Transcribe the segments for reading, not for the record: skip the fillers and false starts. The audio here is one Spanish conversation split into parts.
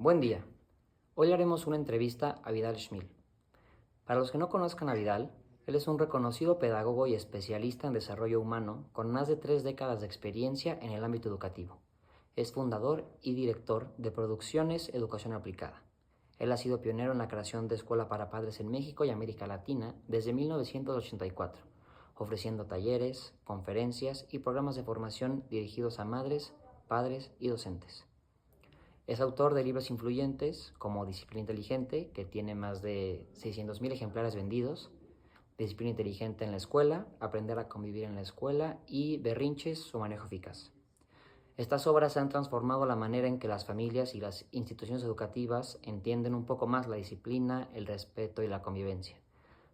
Buen día. Hoy haremos una entrevista a Vidal Schmil. Para los que no conozcan a Vidal, él es un reconocido pedagogo y especialista en desarrollo humano con más de 3 décadas de experiencia en el ámbito educativo. Es fundador y director de Producciones Educación Aplicada. Él ha sido pionero en la creación de escuela para padres en México y América Latina desde 1984, ofreciendo talleres, conferencias y programas de formación dirigidos a madres, padres y docentes. Es autor de libros influyentes como Disciplina Inteligente, que tiene más de 600,000 ejemplares vendidos, Disciplina Inteligente en la Escuela, Aprender a Convivir en la Escuela y Berrinches, su manejo eficaz. Estas obras han transformado la manera en que las familias y las instituciones educativas entienden un poco más la disciplina, el respeto y la convivencia.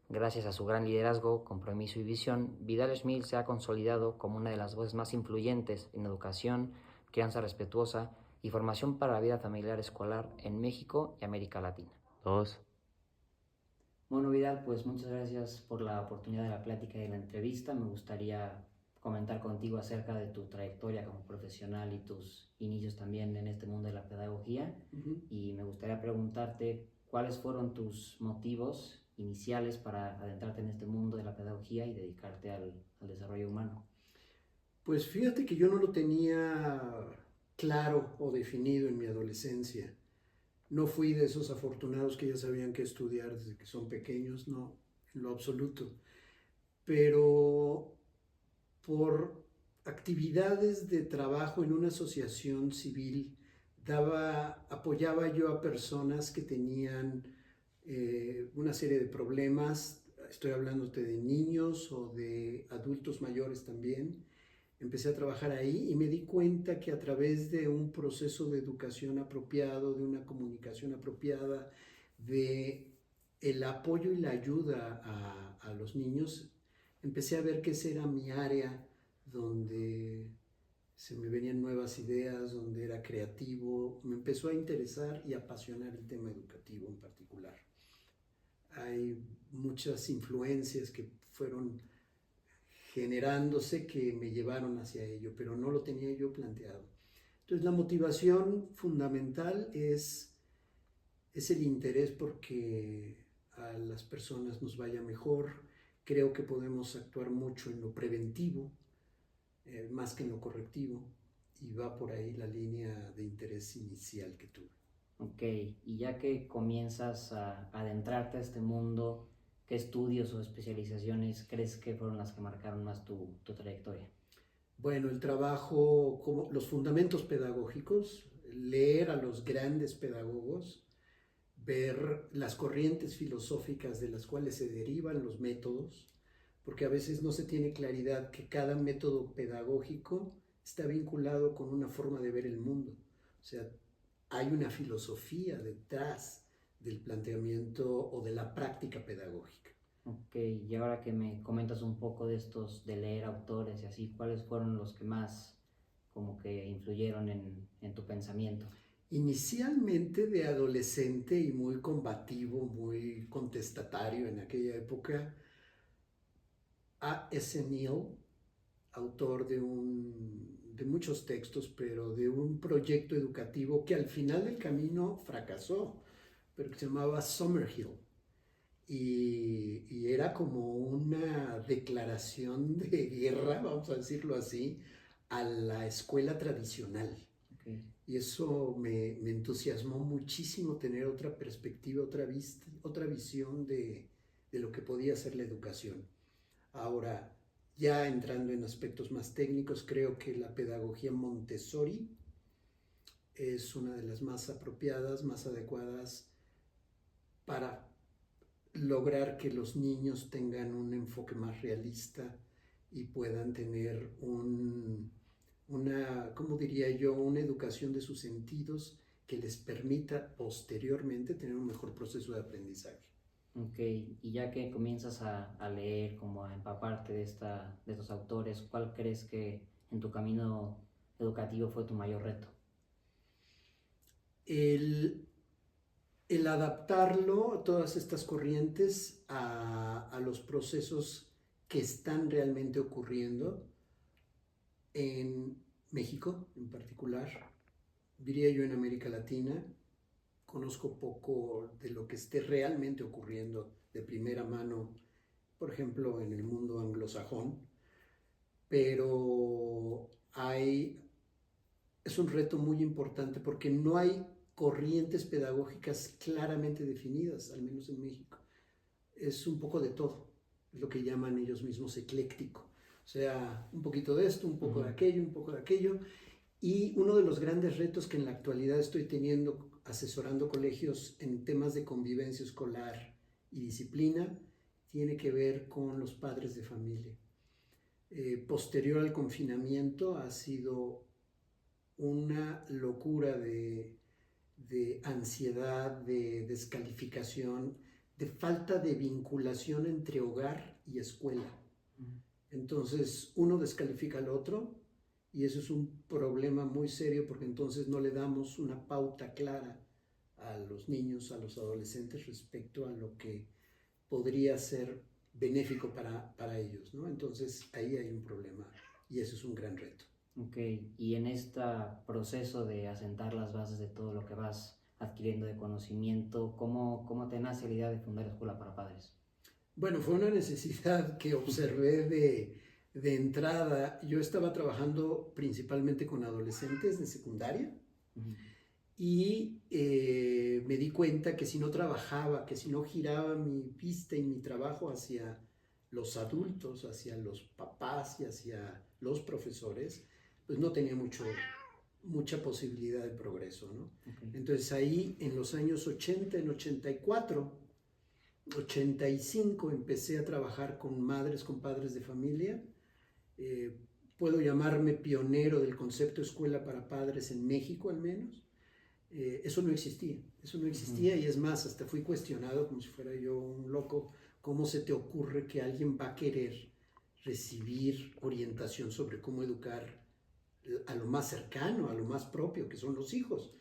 Gracias a su gran liderazgo, compromiso y visión, Vidal Schmil se ha consolidado como una de las voces más influyentes en educación, crianza respetuosa y formación para la vida familiar escolar en México y América Latina. Dos. Bueno, Vidal, pues muchas gracias por la oportunidad de la plática y de la entrevista. Me gustaría comentar contigo acerca de tu trayectoria como profesional y tus inicios también en este mundo de la pedagogía. Y me gustaría preguntarte cuáles fueron tus motivos iniciales para adentrarte en este mundo de la pedagogía y dedicarte al desarrollo humano. Pues fíjate que yo no lo tenía claro o definido en mi adolescencia. No fui de esos afortunados que ya sabían qué estudiar desde que son pequeños, no, en lo absoluto. Pero por actividades de trabajo en una asociación civil, apoyaba yo a personas que tenían una serie de problemas. Estoy hablándote de niños o de adultos mayores también. Empecé a trabajar ahí y me di cuenta que a través de un proceso de educación apropiado, de una comunicación apropiada, de el apoyo y la ayuda a los niños, empecé a ver que esa era mi área donde se me venían nuevas ideas, donde era creativo. Me empezó a interesar y apasionar el tema educativo en particular. Hay muchas influencias que fueron generándose que me llevaron hacia ello, pero no lo tenía yo planteado. Entonces la motivación fundamental es el interés porque a las personas nos vaya mejor. Creo que podemos actuar mucho en lo preventivo, más que en lo correctivo, y va por ahí la línea de interés inicial que tuve. Ok, y ya que comienzas a adentrarte a este mundo, ¿qué estudios o especializaciones crees que fueron las que marcaron más tu trayectoria? Bueno, el trabajo, como los fundamentos pedagógicos, leer a los grandes pedagogos, ver las corrientes filosóficas de las cuales se derivan los métodos, porque a veces no se tiene claridad que cada método pedagógico está vinculado con una forma de ver el mundo. O sea, hay una filosofía detrás del planteamiento o de la práctica pedagógica. Ok, y ahora que me comentas un poco de estos, de leer autores y así, ¿cuáles fueron los que más como que influyeron en tu pensamiento? Inicialmente de adolescente y muy combativo, muy contestatario en aquella época, A.S. Neill, autor de muchos textos, pero de un proyecto educativo que al final del camino fracasó, pero que se llamaba Summerhill. Y era como una declaración de guerra, vamos a decirlo así, a la escuela tradicional. Okay. Y eso me entusiasmó muchísimo tener otra perspectiva, otra visión de lo que podía ser la educación. Ahora, ya entrando en aspectos más técnicos, creo que la pedagogía Montessori es una de las más apropiadas, más adecuadas para lograr que los niños tengan un enfoque más realista y puedan tener ¿cómo diría yo?, una educación de sus sentidos que les permita posteriormente tener un mejor proceso de aprendizaje. Ok, y ya que comienzas a leer, como a empaparte de estos autores, ¿cuál crees que en tu camino educativo fue tu mayor reto? El, el adaptarlo a todas estas corrientes a los procesos que están realmente ocurriendo en México en particular, diría yo en América Latina, conozco poco de lo que esté realmente ocurriendo de primera mano, por ejemplo, en el mundo anglosajón, pero es un reto muy importante porque no hay corrientes pedagógicas claramente definidas, al menos en México. Es un poco de todo, es lo que llaman ellos mismos ecléctico. O sea, un poquito de esto, un poco de aquello, un poco de aquello. Y uno de los grandes retos que en la actualidad estoy teniendo asesorando colegios en temas de convivencia escolar y disciplina tiene que ver con los padres de familia. Posterior al confinamiento ha sido una locura de ansiedad, de descalificación, de falta de vinculación entre hogar y escuela. Entonces uno descalifica al otro y eso es un problema muy serio porque entonces no le damos una pauta clara a los niños, a los adolescentes respecto a lo que podría ser benéfico para ellos, ¿no? Entonces ahí hay un problema y eso es un gran reto. Ok, y en este proceso de asentar las bases de todo lo que vas adquiriendo de conocimiento, ¿cómo te nace la idea de fundar Escuela para Padres? Bueno, fue una necesidad que observé de entrada. Yo estaba trabajando principalmente con adolescentes de secundaria y me di cuenta que si no trabajaba, que si no giraba mi vista y mi trabajo hacia los adultos, hacia los papás y hacia los profesores, pues no tenía mucha posibilidad de progreso, ¿no? Okay. Entonces ahí en los años 80, en 84, 85 empecé a trabajar con madres, con padres de familia. Puedo llamarme pionero del concepto escuela para padres en México al menos. Eso no existía y es más, hasta fui cuestionado como si fuera yo un loco, ¿cómo se te ocurre que alguien va a querer recibir orientación sobre cómo educar a lo más cercano, a lo más propio, que son los hijos?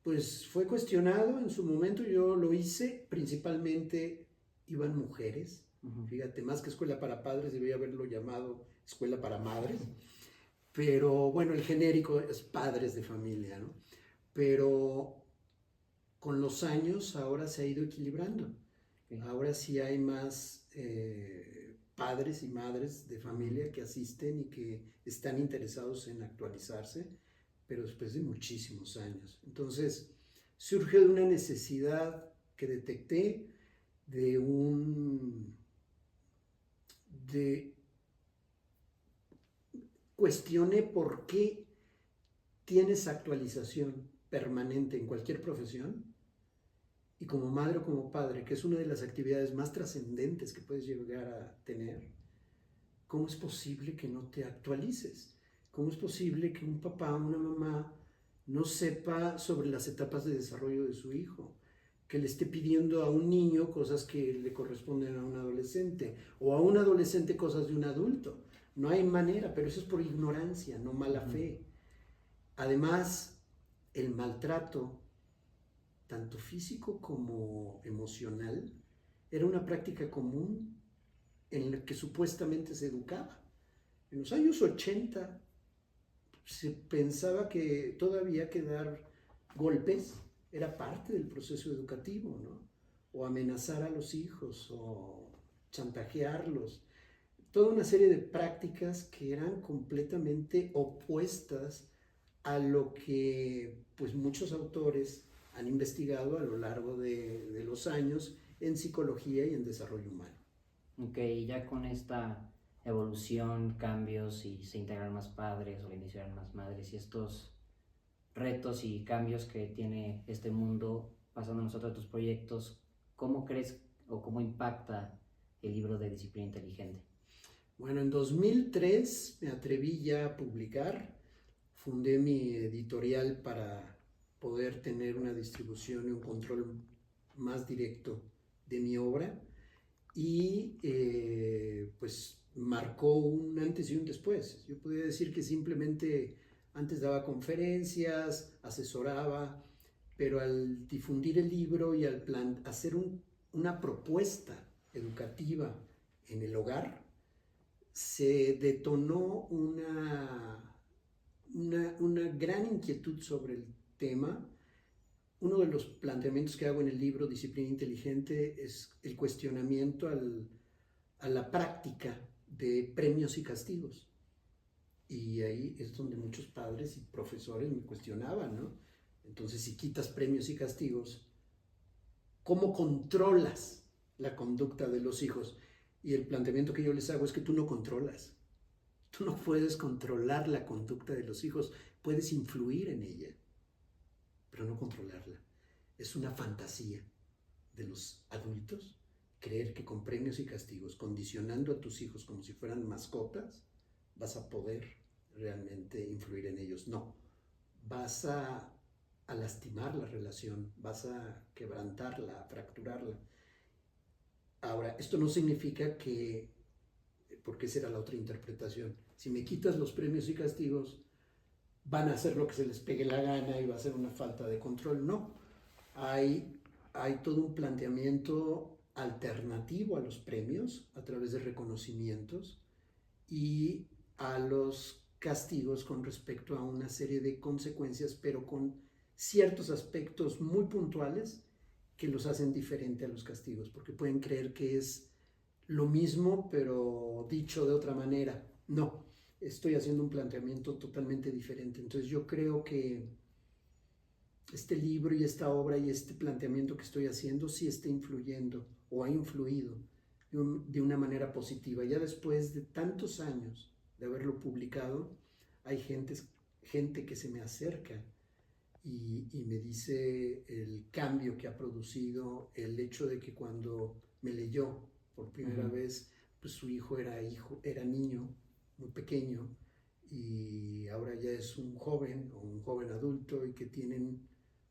Pues fue cuestionado, en su momento yo lo hice, principalmente iban mujeres, fíjate, más que escuela para padres debería haberlo llamado escuela para madres, pero bueno, el genérico es padres de familia, ¿no? Pero con los años ahora se ha ido equilibrando. Okay. Ahora sí hay más padres y madres de familia que asisten y que están interesados en actualizarse, pero después de muchísimos años. Entonces, surge de una necesidad que detecté cuestioné por qué tienes actualización permanente en cualquier profesión y como madre o como padre, que es una de las actividades más trascendentes que puedes llegar a tener, ¿cómo es posible que no te actualices? ¿Cómo es posible que un papá o una mamá no sepa sobre las etapas de desarrollo de su hijo? Que le esté pidiendo a un niño cosas que le corresponden a un adolescente o a un adolescente cosas de un adulto. No hay manera, pero eso es por ignorancia, no mala fe. Además, el maltrato, tanto físico como emocional, era una práctica común en la que supuestamente se educaba. En los años 80 se pensaba que todavía que dar golpes era parte del proceso educativo, ¿no? O amenazar a los hijos, o chantajearlos. Toda una serie de prácticas que eran completamente opuestas a lo que pues muchos autores han investigado a lo largo de los años en psicología y en desarrollo humano. Ok, ya con esta evolución, cambios y se integran más padres o le iniciaron más madres y estos retos y cambios que tiene este mundo pasándonos a otros tus proyectos, ¿cómo crees o cómo impacta el libro de Disciplina Inteligente? Bueno, en 2003 me atreví ya a publicar, fundé mi editorial para poder tener una distribución y un control más directo de mi obra y pues marcó un antes y un después. Yo podría decir que simplemente antes daba conferencias, asesoraba, pero al difundir el libro y al hacer una propuesta educativa en el hogar, se detonó una gran inquietud sobre el tema, uno de los planteamientos que hago en el libro Disciplina Inteligente es el cuestionamiento a la práctica de premios y castigos. Y ahí es donde muchos padres y profesores me cuestionaban, ¿no? Entonces, si quitas premios y castigos, ¿cómo controlas la conducta de los hijos? Y el planteamiento que yo les hago es que tú no controlas. Tú no puedes controlar la conducta de los hijos, puedes influir en ella, pero no controlarla. Es una fantasía de los adultos creer que con premios y castigos, condicionando a tus hijos como si fueran mascotas, vas a poder realmente influir en ellos. No, vas a lastimar la relación, vas a quebrantarla, a fracturarla. Ahora, esto no significa que, porque esa era la otra interpretación, si me quitas los premios y castigos, van a hacer lo que se les pegue la gana y va a ser una falta de control. No, hay todo un planteamiento alternativo a los premios a través de reconocimientos y a los castigos con respecto a una serie de consecuencias, pero con ciertos aspectos muy puntuales que los hacen diferente a los castigos, porque pueden creer que es lo mismo, pero dicho de otra manera. No, estoy haciendo un planteamiento totalmente diferente. Entonces yo creo que este libro y esta obra y este planteamiento que estoy haciendo sí está influyendo o ha influido de una manera positiva. Ya después de tantos años de haberlo publicado, hay gente que se me acerca y me dice el cambio que ha producido el hecho de que cuando me leyó por primera vez, pues su hijo era niño, muy pequeño, y ahora ya es un joven o un joven adulto y que tienen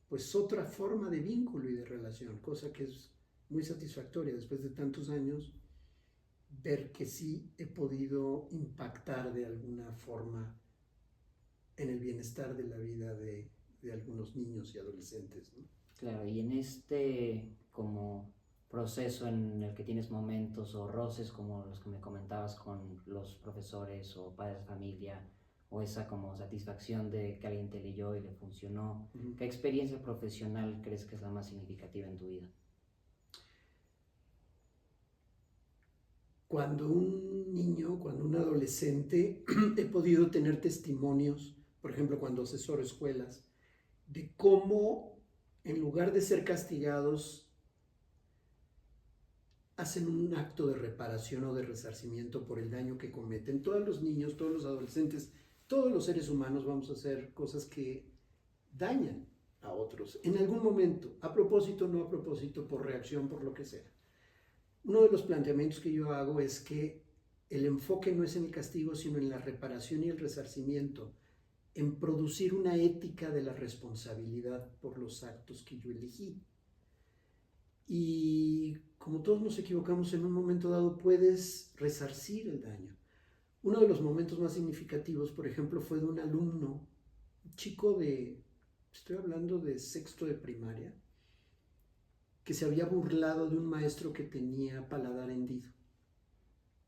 pues otra forma de vínculo y de relación, cosa que es muy satisfactoria después de tantos años, ver que sí he podido impactar de alguna forma en el bienestar de la vida de algunos niños y adolescentes, ¿no? Claro, y en este como proceso en el que tienes momentos o roces como los que me comentabas con los profesores o padres de familia, o esa como satisfacción de que alguien te leyó y le funcionó, ¿qué experiencia profesional crees que es la más significativa en tu vida? Cuando un niño, cuando un adolescente, he podido tener testimonios, por ejemplo, cuando asesoro escuelas, de cómo en lugar de ser castigados, hacen un acto de reparación o de resarcimiento por el daño que cometen. Todos los niños, todos los adolescentes, todos los seres humanos vamos a hacer cosas que dañan a otros en algún momento, a propósito, no a propósito, por reacción, por lo que sea. Uno de los planteamientos que yo hago es que el enfoque no es en el castigo, sino en la reparación y el resarcimiento, en producir una ética de la responsabilidad por los actos que yo elegí. Y como todos nos equivocamos en un momento dado, puedes resarcir el daño. Uno de los momentos más significativos, por ejemplo, fue de un alumno, un chico estoy hablando de sexto de primaria, que se había burlado de un maestro que tenía paladar hendido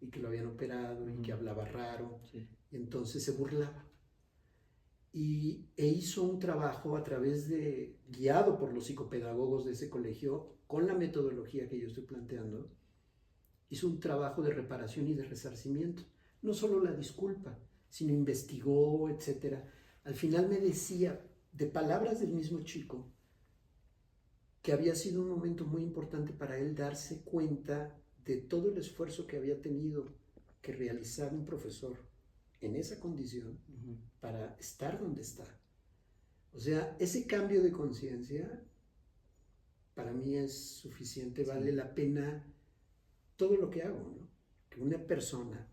y que lo habían operado y que hablaba raro, sí. Y entonces se burlaba. E hizo un trabajo guiado por los psicopedagogos de ese colegio, con la metodología que yo estoy planteando, hizo un trabajo de reparación y de resarcimiento. No solo la disculpa, sino investigó, etc. Al final me decía, de palabras del mismo chico, que había sido un momento muy importante para él darse cuenta de todo el esfuerzo que había tenido que realizar un profesor en esa condición para estar donde está. O sea, ese cambio de conciencia para mí es suficiente, vale la pena todo lo que hago, ¿no? Que una persona,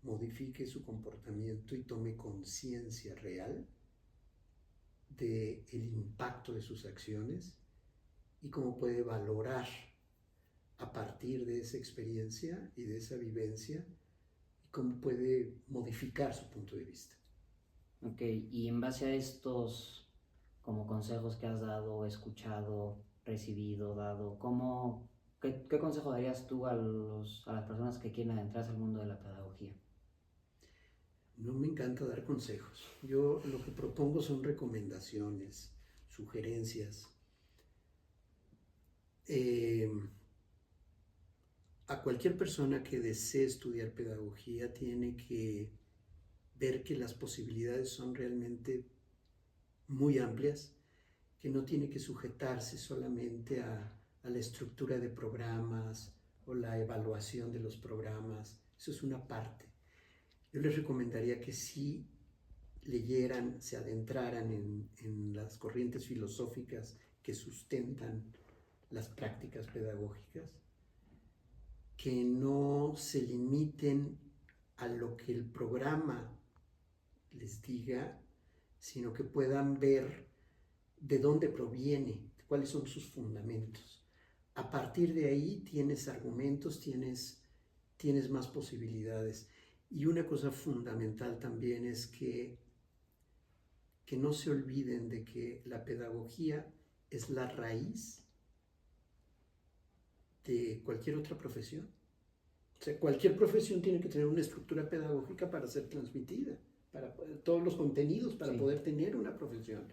modifique su comportamiento y tome conciencia real del impacto de sus acciones y cómo puede valorar a partir de esa experiencia y de esa vivencia y cómo puede modificar su punto de vista. Ok, y en base a estos como consejos que has dado, escuchado, recibido, dado, ¿qué consejo darías tú a las personas que quieren adentrarse al mundo de la pedagogía? No me encanta dar consejos. Yo lo que propongo son recomendaciones, sugerencias. A cualquier persona que desee estudiar pedagogía tiene que ver que las posibilidades son realmente muy amplias, que no tiene que sujetarse solamente a la estructura de programas o la evaluación de los programas. Eso es una parte. Yo les recomendaría que sí leyeran, se adentraran en las corrientes filosóficas que sustentan las prácticas pedagógicas, que no se limiten a lo que el programa les diga, sino que puedan ver de dónde proviene, cuáles son sus fundamentos. A partir de ahí tienes argumentos, tienes más posibilidades. Y una cosa fundamental también es que no se olviden de que la pedagogía es la raíz de cualquier otra profesión. O sea, cualquier profesión tiene que tener una estructura pedagógica para ser transmitida, para todos los contenidos, para poder tener una profesión.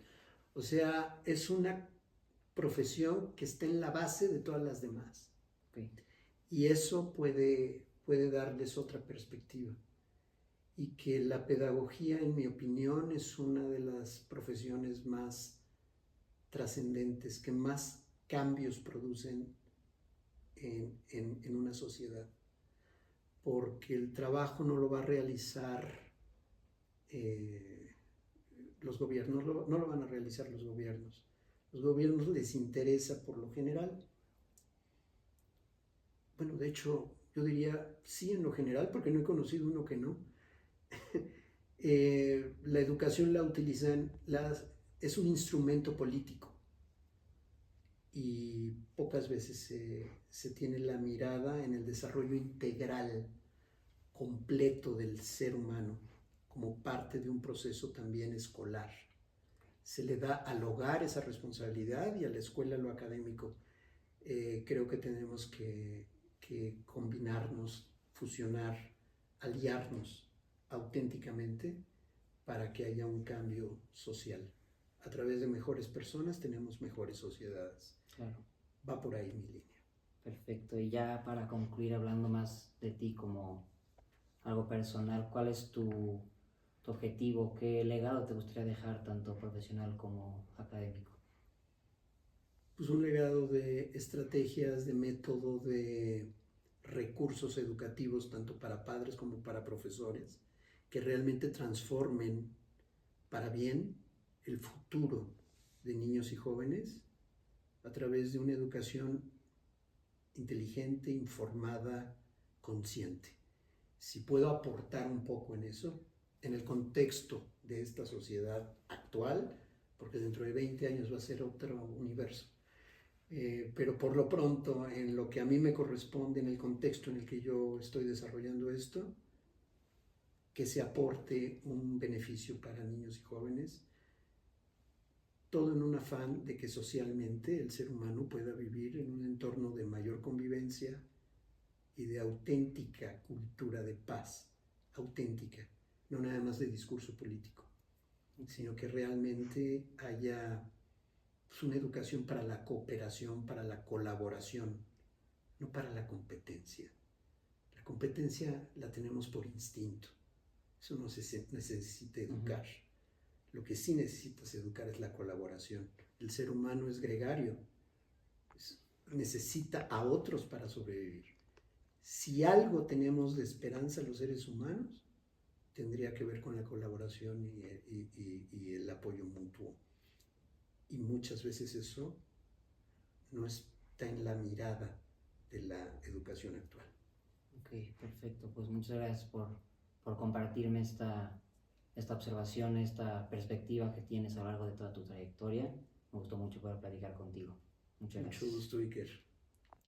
O sea, es una profesión que está en la base de todas las demás. Okay. Y eso puede darles otra perspectiva. Y que la pedagogía, en mi opinión, es una de las profesiones más trascendentes, que más cambios producen en una sociedad. Porque el trabajo no lo va a realizar los gobiernos, no lo van a realizar los gobiernos. Los gobiernos les interesa por lo general, bueno, de hecho, yo diría sí en lo general, porque no he conocido uno que no. La educación la utilizan, es un instrumento político y pocas veces se tiene la mirada en el desarrollo integral, completo del ser humano, como parte de un proceso también escolar. Se le da al hogar esa responsabilidad y a la escuela lo académico. Creo que tenemos que combinarnos, fusionar, aliarnos auténticamente para que haya un cambio social. A través de mejores personas tenemos mejores sociedades. Claro. Va por ahí mi línea. Perfecto. Y ya para concluir, hablando más de ti como algo personal, ¿cuál es tu objetivo? ¿Qué legado te gustaría dejar, tanto profesional como académico? Pues un legado de estrategias, de método, de recursos educativos, tanto para padres como para profesores, que realmente transformen para bien el futuro de niños y jóvenes a través de una educación inteligente, informada, consciente. Si puedo aportar un poco en eso, en el contexto de esta sociedad actual, porque dentro de 20 años va a ser otro universo, pero por lo pronto, en lo que a mí me corresponde, en el contexto en el que yo estoy desarrollando esto, que se aporte un beneficio para niños y jóvenes, todo en un afán de que socialmente el ser humano pueda vivir en un entorno de mayor convivencia y de auténtica cultura de paz, auténtica, no nada más de discurso político, sino que realmente haya una educación para la cooperación, para la colaboración, no para la competencia. La competencia la tenemos por instinto, eso no se necesita educar. Lo que sí necesitas educar es la colaboración. El ser humano es gregario, necesita a otros para sobrevivir. Si algo tenemos de esperanza los seres humanos, tendría que ver con la colaboración y el apoyo mutuo. Y muchas veces eso no está en la mirada de la educación actual. Ok, perfecto. Pues muchas gracias por compartirme esta observación, esta perspectiva que tienes a lo largo de toda tu trayectoria. Me gustó mucho poder platicar contigo. Muchas gracias. Mucho gusto, Iker.